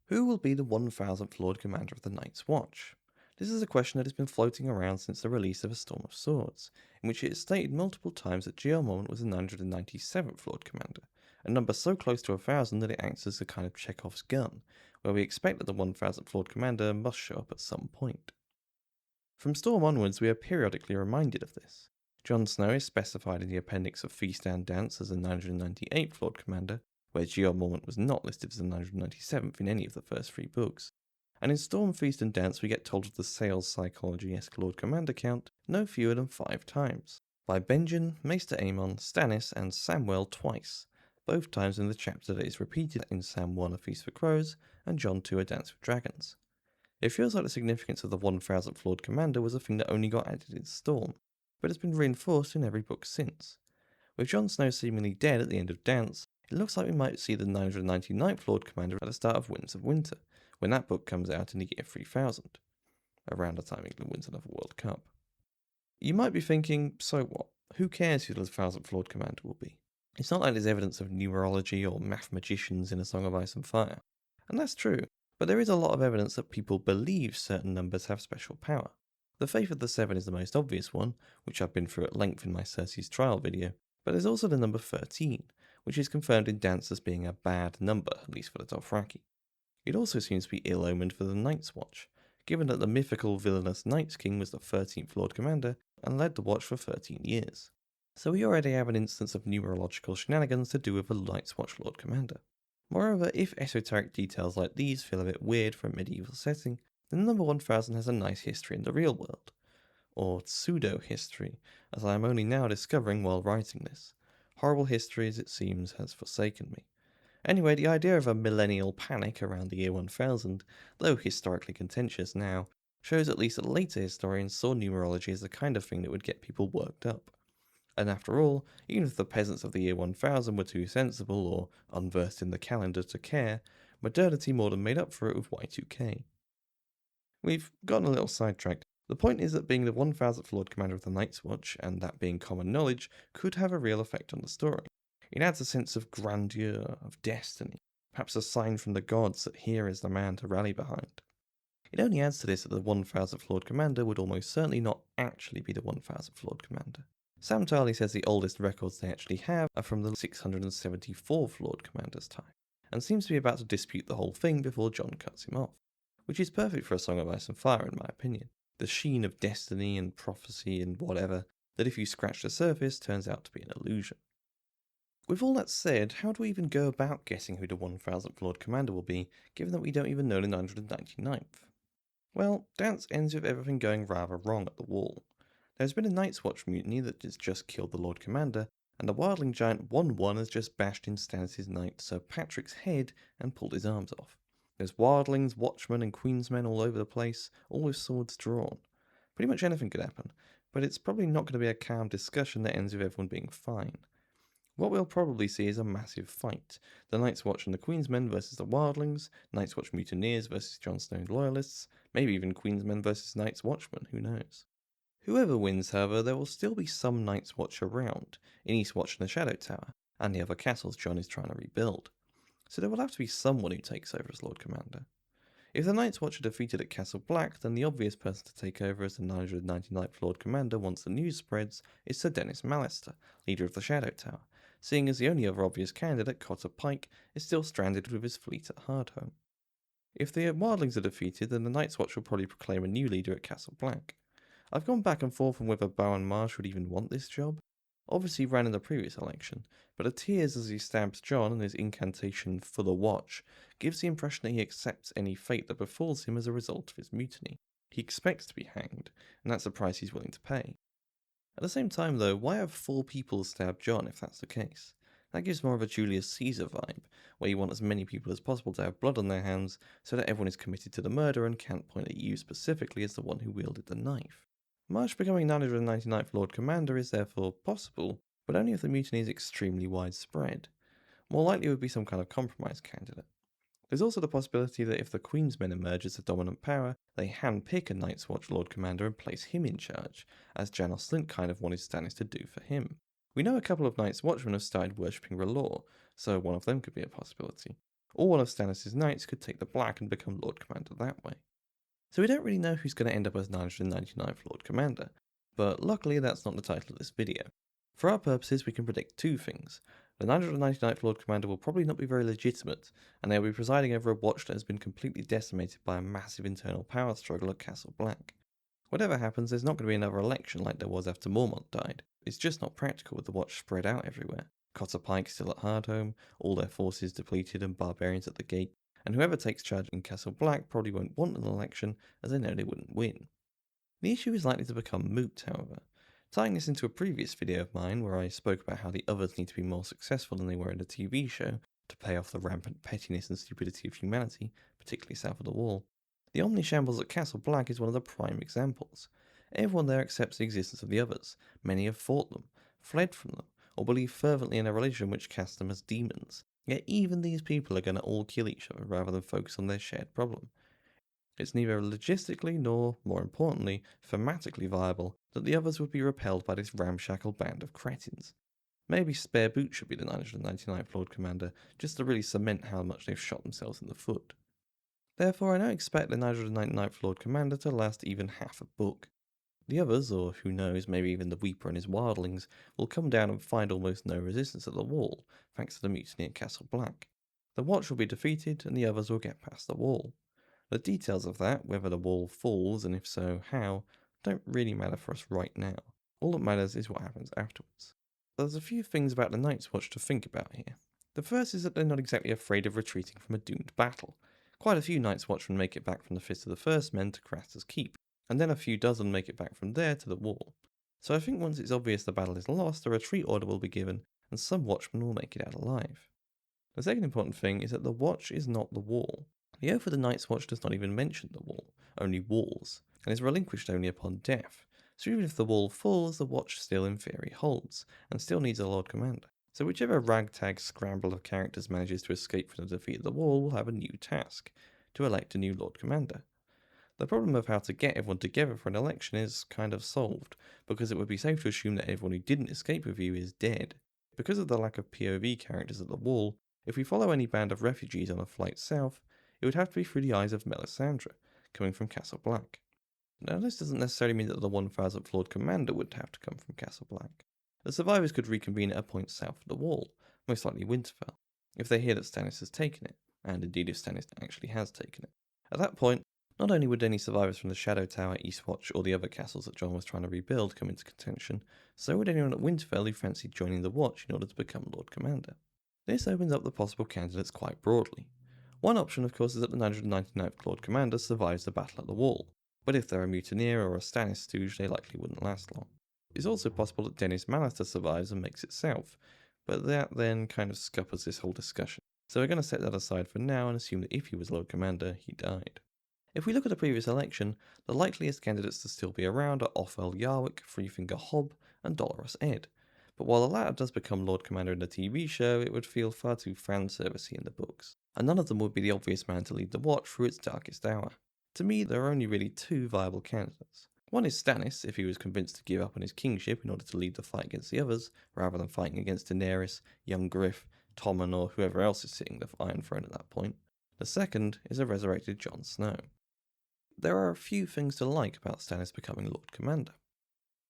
Who will be the 1000th Lord Commander of the Night's Watch? This is a question that has been floating around since the release of A Storm of Swords, in which it is stated multiple times that Jon was the 997th Lord Commander, a number so close to 1000 that it acts as a kind of Chekhov's gun, where we expect that the 1000th Lord Commander must show up at some point. From Storm onwards, we are periodically reminded of this. Jon Snow is specified in the appendix of Feast and Dance as the 998th Lord Commander, where Geomormont was not listed as the 997th in any of the first three books. And in Storm, Feast and Dance we get told of the Sales Psychology-esque Lord Commander count no fewer than 5 times, by Benjen, Maester Aemon, Stannis and Samwell twice, both times in the chapter that is repeated in Sam 1 A Feast for Crows and Jon 2 A Dance with Dragons. It feels like the significance of the 1000th Lord Commander was a thing that only got added in Storm, but has been reinforced in every book since. With Jon Snow seemingly dead at the end of Dance, it looks like we might see the 999th Lord Commander at the start of Winds of Winter, when that book comes out in the year 3000, around the time England wins another World Cup. You might be thinking, so what? Who cares who the 1000th Lord Commander will be? It's not like there's evidence of numerology or math magicians in A Song of Ice and Fire. And that's true, but there is a lot of evidence that people believe certain numbers have special power. The Faith of the Seven is the most obvious one, which I've been through at length in my Cersei's trial video, but there's also the number 13, which is confirmed in Dance as being a bad number, at least for the Dothraki. It also seems to be ill-omened for the Night's Watch, given that the mythical villainous Night's King was the 13th Lord Commander and led the Watch for 13 years. So we already have an instance of numerological shenanigans to do with a Night's Watch Lord Commander. Moreover, if esoteric details like these feel a bit weird for a medieval setting, then the number 1000 has a nice history in the real world. Or pseudo-history, as I am only now discovering while writing this. Horrible history, as it seems, has forsaken me. Anyway, the idea of a millennial panic around the year 1000, though historically contentious now, shows at least that later historians saw numerology as the kind of thing that would get people worked up. And after all, even if the peasants of the year 1000 were too sensible or unversed in the calendar to care, modernity more than made up for it with Y2K. We've gotten a little sidetracked. The point is that being the 1000th Lord Commander of the Night's Watch, and that being common knowledge, could have a real effect on the story. It adds a sense of grandeur, of destiny, perhaps a sign from the gods that here is the man to rally behind. It only adds to this that the 1000th Lord Commander would almost certainly not actually be the 1000th Lord Commander. Sam Tarly says the oldest records they actually have are from the 674th Lord Commander's time, and seems to be about to dispute the whole thing before Jon cuts him off, which is perfect for A Song of Ice and Fire in my opinion. The sheen of destiny and prophecy and whatever, that if you scratch the surface turns out to be an illusion. With all that said, how do we even go about guessing who the 1000th Lord Commander will be, given that we don't even know the 999th? Well, Dance ends with everything going rather wrong at the Wall. There's been a Night's Watch mutiny that has just killed the Lord Commander, and the wildling giant 1-1 has just bashed in Stannis' knight Sir Patrick's head and pulled his arms off. There's wildlings, watchmen, and queensmen all over the place, all with swords drawn. Pretty much anything could happen, but it's probably not going to be a calm discussion that ends with everyone being fine. What we'll probably see is a massive fight. The Night's Watch and the Queensmen versus the Wildlings, Night's Watch mutineers versus Jon Snow loyalists, maybe even Queensmen versus Night's Watchmen, who knows. Whoever wins, however, there will still be some Night's Watch around, in Eastwatch and the Shadow Tower, and the other castles Jon is trying to rebuild. So there will have to be someone who takes over as Lord Commander. If the Night's Watch are defeated at Castle Black, then the obvious person to take over as the 999th Lord Commander once the news spreads is Sir Denys Mallister, leader of the Shadow Tower, seeing as the only other obvious candidate, Cotter Pike, is still stranded with his fleet at Hardhome. If the Wildlings are defeated, then the Night's Watch will probably proclaim a new leader at Castle Black. I've gone back and forth on whether Bowen Marsh would even want this job. Obviously he ran in the previous election, but the tears as he stabs Jon and his incantation for the watch gives the impression that he accepts any fate that befalls him as a result of his mutiny. He expects to be hanged, and that's the price he's willing to pay. At the same time though, why have 4 people stab Jon if that's the case? That gives more of a Julius Caesar vibe, where you want as many people as possible to have blood on their hands so that everyone is committed to the murder and can't point at you specifically as the one who wielded the knife. Marsh becoming 999th Lord Commander is therefore possible, but only if the mutiny is extremely widespread. More likely it would be some kind of compromise candidate. There's also the possibility that if the Queensmen emerge as the dominant power, they handpick a Night's Watch Lord Commander and place him in charge, as Janos Slynt kind of wanted Stannis to do for him. We know a couple of Night's Watchmen have started worshipping R'hllor, so one of them could be a possibility. or one of Stannis' knights could take the black and become Lord Commander that way. So we don't really know who's going to end up as 999th Lord Commander, but luckily that's not the title of this video. For our purposes, we can predict two things. The 999th Lord Commander will probably not be very legitimate, and they'll be presiding over a watch that has been completely decimated by a massive internal power struggle at Castle Black. Whatever happens, there's not going to be another election like there was after Mormont died. It's just not practical with the watch spread out everywhere. Cotter Pike still at Hardhome, all their forces depleted and barbarians at the gate, and whoever takes charge in Castle Black probably won't want an election as they know they wouldn't win. The issue is likely to become moot, however. Tying this into a previous video of mine where I spoke about how the others need to be more successful than they were in the TV show to pay off the rampant pettiness and stupidity of humanity, particularly south of the Wall, the Omni Shambles at Castle Black is one of the prime examples. Everyone there accepts the existence of the others. Many have fought them, fled from them, or believe fervently in a religion which casts them as demons. Yet even these people are going to all kill each other rather than focus on their shared problem. It's neither logistically nor, more importantly, thematically viable that the others would be repelled by this ramshackle band of cretins. Maybe Spare Boot should be the 999th Lord Commander, just to really cement how much they've shot themselves in the foot. Therefore, I don't expect the 999th Lord Commander to last even half a book. The others, or who knows, maybe even the Weeper and his wildlings, will come down and find almost no resistance at the Wall, thanks to the mutiny at Castle Black. The Watch will be defeated, and the others will get past the Wall. The details of that, whether the Wall falls, and if so, how, don't really matter for us right now. All that matters is what happens afterwards. There's a few things about the Night's Watch to think about here. The first is that they're not exactly afraid of retreating from a doomed battle. Quite a few Night's Watchmen make it back from the Fist of the First Men to Craster's Keep, and then a few dozen make it back from there to the Wall. So I think once it's obvious the battle is lost, a retreat order will be given, and some Watchmen will make it out alive. The second important thing is that the Watch is not the Wall. The Oath of the Night's Watch does not even mention the Wall, only walls, and is relinquished only upon death. So even if the Wall falls, the Watch still in theory holds, and still needs a Lord Commander. So whichever ragtag scramble of characters manages to escape from the defeat of the Wall will have a new task, to elect a new Lord Commander. The problem of how to get everyone together for an election is kind of solved, because it would be safe to assume that everyone who didn't escape with you is dead. Because of the lack of POV characters at the Wall, if we follow any band of refugees on a flight south, it would have to be through the eyes of Melisandre, coming from Castle Black. Now this doesn't necessarily mean that the 1000th Lord Commander would have to come from Castle Black. The survivors could reconvene at a point south of the Wall, most likely Winterfell, if they hear that Stannis has taken it, and indeed if Stannis actually has taken it. At that point, not only would any survivors from the Shadow Tower, Eastwatch, or the other castles that Jon was trying to rebuild come into contention, so would anyone at Winterfell who fancied joining the Watch in order to become Lord Commander. This opens up the possible candidates quite broadly. One option, of course, is that the 999th Lord Commander survives the battle at the Wall, but if they're a mutineer or a Stannis stooge, they likely wouldn't last long. It's also possible that Denys Mallister survives and makes it south, but that then kind of scuppers this whole discussion. So we're going to set that aside for now and assume that if he was Lord Commander, he died. If we look at the previous election, the likeliest candidates to still be around are Othel Yarwick, Threefinger Hobb, and Dolorous Ed. But while the latter does become Lord Commander in the TV show, it would feel far too fanservicey in the books, and none of them would be the obvious man to lead the Watch through its darkest hour. To me, there are only really two viable candidates. One is Stannis, if he was convinced to give up on his kingship in order to lead the fight against the others, rather than fighting against Daenerys, young Griff, Tommen, or whoever else is sitting the Iron Throne at that point. The second is a resurrected Jon Snow. There are a few things to like about Stannis becoming Lord Commander.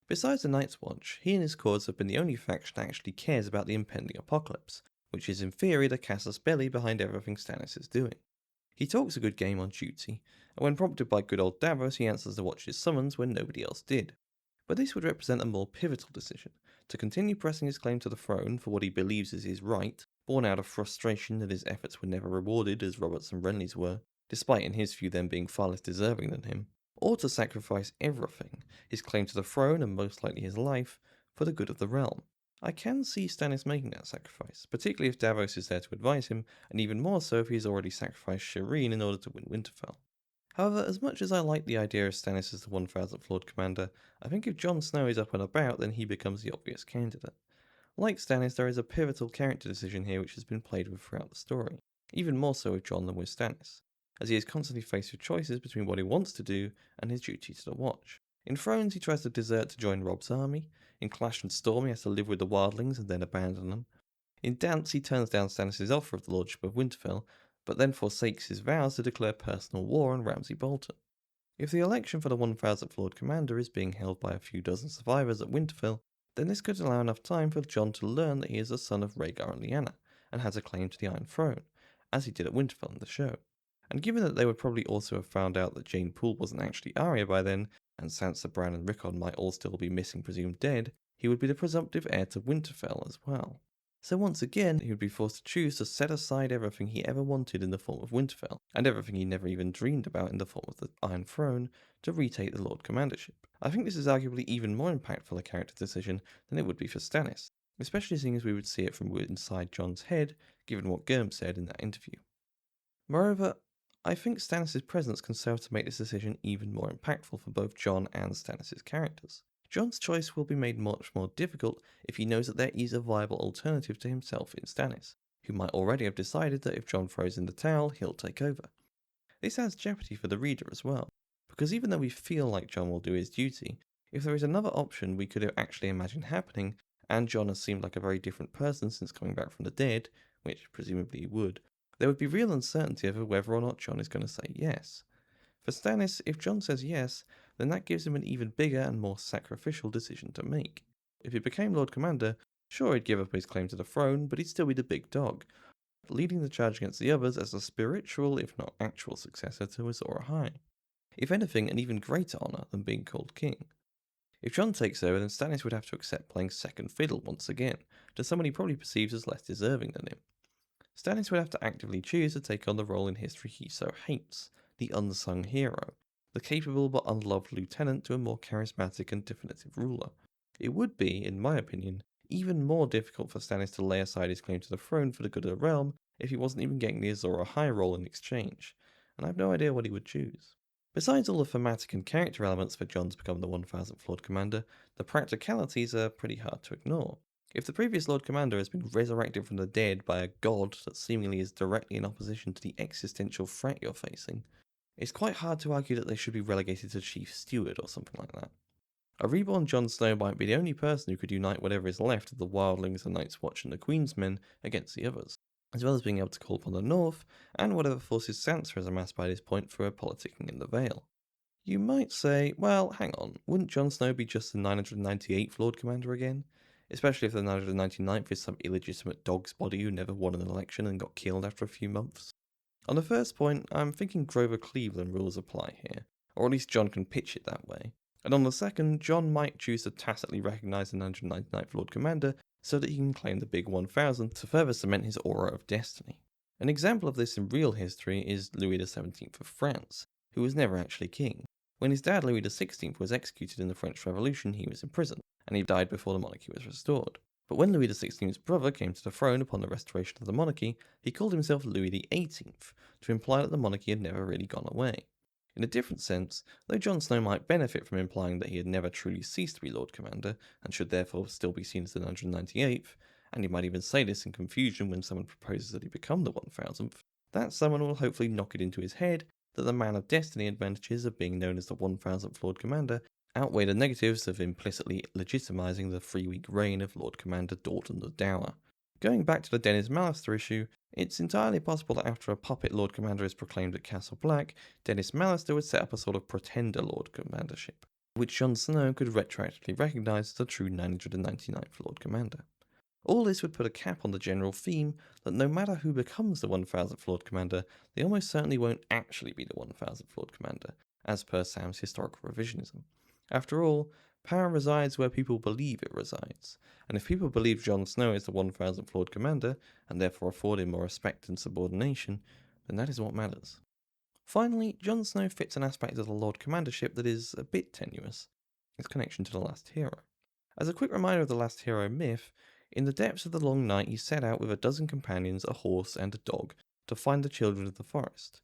Besides the Night's Watch, he and his cause have been the only faction that actually cares about the impending apocalypse, which is in theory the casus belli behind everything Stannis is doing. He talks a good game on duty, and when prompted by good old Davos, he answers the Watch's summons when nobody else did. But this would represent a more pivotal decision, to continue pressing his claim to the throne for what he believes is his right, born out of frustration that his efforts were never rewarded as Robert's and Renly's were, despite in his view them being far less deserving than him, or to sacrifice everything, his claim to the throne and most likely his life, for the good of the realm. I can see Stannis making that sacrifice, particularly if Davos is there to advise him, and even more so if he has already sacrificed Shireen in order to win Winterfell. However, as much as I like the idea of Stannis as the 1000th Lord Commander, I think if Jon Snow is up and about, then he becomes the obvious candidate. Like Stannis, there is a pivotal character decision here which has been played with throughout the story, even more so with Jon than with Stannis, as he is constantly faced with choices between what he wants to do and his duty to the Watch. In Thrones, he tries to desert to join Robb's army. In Clash and Storm, he has to live with the wildlings and then abandon them. In Dance, he turns down Stannis' offer of the lordship of Winterfell, but then forsakes his vows to declare personal war on Ramsay Bolton. If the election for the 1000th Lord Commander is being held by a few dozen survivors at Winterfell, then this could allow enough time for Jon to learn that he is the son of Rhaegar and Lyanna, and has a claim to the Iron Throne, as he did at Winterfell in the show. And given that they would probably also have found out that Jane Poole wasn't actually Arya by then, and Sansa, Bran and Rickon might all still be missing presumed dead, he would be the presumptive heir to Winterfell as well. So once again, he would be forced to choose to set aside everything he ever wanted in the form of Winterfell, and everything he never even dreamed about in the form of the Iron Throne, to retake the Lord Commandership. I think this is arguably even more impactful a character decision than it would be for Stannis, especially seeing as we would see it from inside Jon's head, given what Gurm said in that interview. Moreover, I think Stannis' presence can serve to make this decision even more impactful for both Jon and Stannis' characters. Jon's choice will be made much more difficult if he knows that there is a viable alternative to himself in Stannis, who might already have decided that if Jon throws in the towel, he'll take over. This adds jeopardy for the reader as well, because even though we feel like Jon will do his duty, if there is another option we could actually imagine happening, and Jon has seemed like a very different person since coming back from the dead, which presumably he would, there would be real uncertainty over whether or not Jon is going to say yes. For Stannis, if Jon says yes, then that gives him an even bigger and more sacrificial decision to make. If he became Lord Commander, sure he'd give up his claim to the throne, but he'd still be the big dog, leading the charge against the others as a spiritual, if not actual successor to Azor Ahai. If anything, an even greater honour than being called king. If Jon takes over, then Stannis would have to accept playing second fiddle once again, to someone he probably perceives as less deserving than him. Stannis would have to actively choose to take on the role in history he so hates, the unsung hero, the capable but unloved lieutenant to a more charismatic and definitive ruler. It would be, in my opinion, even more difficult for Stannis to lay aside his claim to the throne for the good of the realm if he wasn't even getting the Azor Ahai role in exchange, and I have no idea what he would choose. Besides all the thematic and character elements for Jon to become the 1000th Lord Commander, the practicalities are pretty hard to ignore. If the previous Lord Commander has been resurrected from the dead by a god that seemingly is directly in opposition to the existential threat you're facing, it's quite hard to argue that they should be relegated to Chief Steward or something like that. A reborn Jon Snow might be the only person who could unite whatever is left of the Wildlings, the Night's Watch and the Queen's Men against the others, as well as being able to call upon the North and whatever forces Sansa has amassed by this point through her politicking in the Vale. You might say, well, hang on, wouldn't Jon Snow be just the 998th Lord Commander again? Especially if the 999th is some illegitimate dog's body who never won an election and got killed after a few months. On the first point, I'm thinking Grover Cleveland rules apply here, or at least Jon can pitch it that way. And on the second, Jon might choose to tacitly recognise the 999th Lord Commander so that he can claim the big 1000 to further cement his aura of destiny. An example of this in real history is Louis XVII of France, who was never actually king. When his dad Louis XVI was executed in the French Revolution, he was in prison, and he died before the monarchy was restored. But when Louis XVI's brother came to the throne upon the restoration of the monarchy, he called himself Louis XVIII, to imply that the monarchy had never really gone away. In a different sense, though Jon Snow might benefit from implying that he had never truly ceased to be Lord Commander, and should therefore still be seen as the 998th, and he might even say this in confusion when someone proposes that he become the 1000th, that someone will hopefully knock it into his head that the Man of Destiny advantages of being known as the 1000th Lord Commander outweigh the negatives of implicitly legitimising the 3-week reign of Lord Commander Dorton the Dour. Going back to the Denys Mallister issue, it's entirely possible that after a puppet Lord Commander is proclaimed at Castle Black, Denys Mallister would set up a sort of pretender Lord Commandership, which Jon Snow could retroactively recognise as the true 999th Lord Commander. All this would put a cap on the general theme that no matter who becomes the 1000th Lord Commander, they almost certainly won't actually be the 1000th Lord Commander, as per Sam's historical revisionism. After all, power resides where people believe it resides, and if people believe Jon Snow is the 1000th Lord Commander, and therefore afford him more respect and subordination, then that is what matters. Finally, Jon Snow fits an aspect of the Lord Commandership that is a bit tenuous, its connection to the Last Hero. As a quick reminder of the Last Hero myth, in the depths of the long night he set out with a dozen companions, a horse and a dog, to find the children of the forest.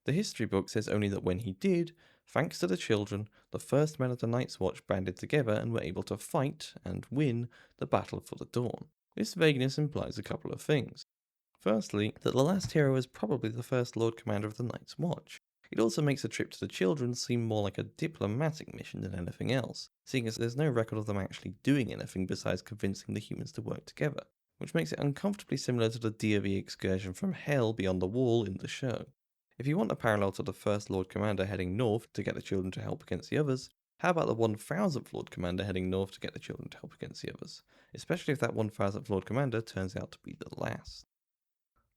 The history book says only that when he did, thanks to the children, the first men of the Night's Watch banded together and were able to fight, and win, the battle for the dawn. This vagueness implies a couple of things. Firstly, that the last hero was probably the first Lord Commander of the Night's Watch. It also makes the trip to the children seem more like a diplomatic mission than anything else, seeing as there's no record of them actually doing anything besides convincing the humans to work together. which makes it uncomfortably similar to the DOV excursion from Hell Beyond the Wall in the show. If you want a parallel to the first Lord Commander heading north to get the children to help against the others, how about the 1000th Lord Commander heading north to get the children to help against the others? Especially if that 1000th Lord Commander turns out to be the last.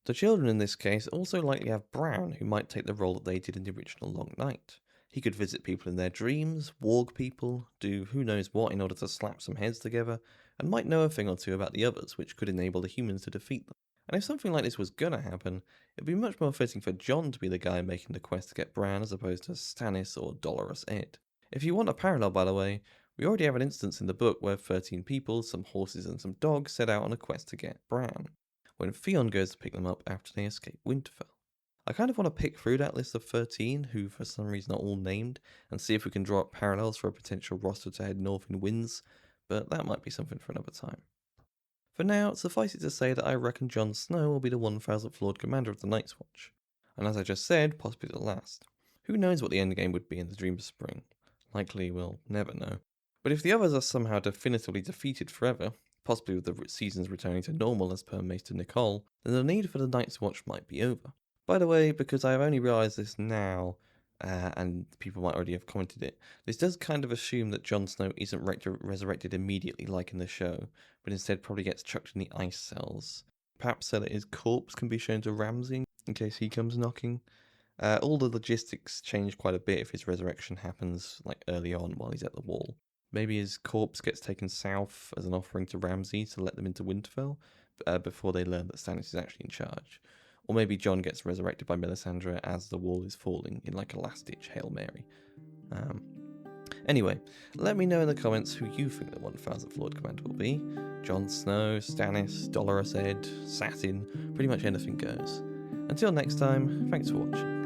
The children in this case also likely have Bran, who might take the role that they did in the original Long Night. He could visit people in their dreams, warg people, do who knows what in order to slap some heads together, and might know a thing or two about the others, which could enable the humans to defeat them. And if something like this was gonna happen, it'd be much more fitting for Jon to be the guy making the quest to get Bran as opposed to Stannis or Dolorous Ed. If you want a parallel, by the way, we already have an instance in the book where 13 people, some horses and some dogs set out on a quest to get Bran, when Theon goes to pick them up after they escape Winterfell. I kind of want to pick through that list of 13, who for some reason are all named, and see if we can draw up parallels for a potential roster to head north in winds, but that might be something for another time. For now, suffice it to say that I reckon Jon Snow will be the 1000th Lord Commander of the Night's Watch, and as I just said, possibly the last. Who knows what the endgame would be in the Dream of Spring? Likely we'll never know. But if the others are somehow definitively defeated forever, possibly with the seasons returning to normal as per Maester Nicole, then the need for the Night's Watch might be over. By the way, because I've only realised this now, and people might already have commented it, this does kind of assume that Jon Snow isn't resurrected immediately like in the show, but instead probably gets chucked in the ice cells. Perhaps so that his corpse can be shown to Ramsay in case he comes knocking. All the logistics change quite a bit if his resurrection happens like early on while he's at the wall. Maybe his corpse gets taken south as an offering to Ramsay to let them into Winterfell before they learn that Stannis is actually in charge. Or maybe Jon gets resurrected by Melisandre as the wall is falling in like a last-ditch Hail Mary. Anyway, let me know in the comments who you think the 1000th Lord Commander will be. Jon Snow, Stannis, Dolorous Ed, Satin, pretty much anything goes. Until next time, thanks for watching.